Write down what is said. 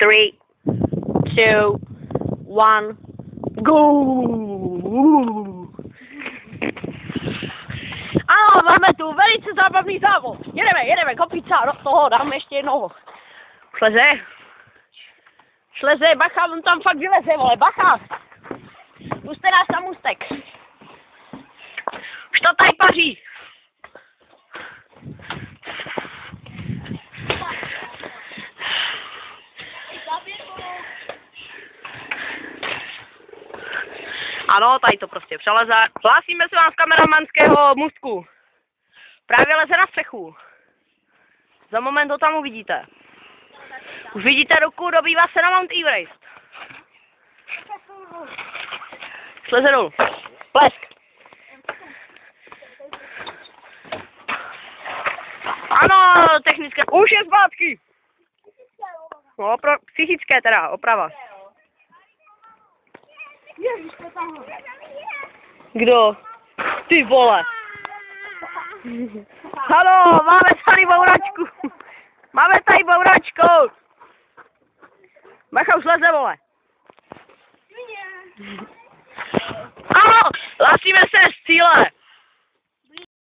3, 2, 1, go! Ano, máme tu velice zábavný závod. Jedeme, kopica, do toho dáme ještě jednoho. Šleze, bacha, on tam fakt vyleze, vole, bacha. Puste nás na můstek. Už to tady paří. Ano, tady to prostě přeleze. Hlásíme se vám z kameramanského můstku. Právě leze na střechu. Za moment to tam uvidíte. Už vidíte ruku, dobývá se na Mount Everest. Sleze dolů. Plesk. Ano, technické. Už je zpátky. No, psychické teda, oprava. Kdo? Ty vole. Halo, máme tady bouračku. Máme tady bouračku. Bacha, už leze, vole. Ano, hlásíme se z cíle.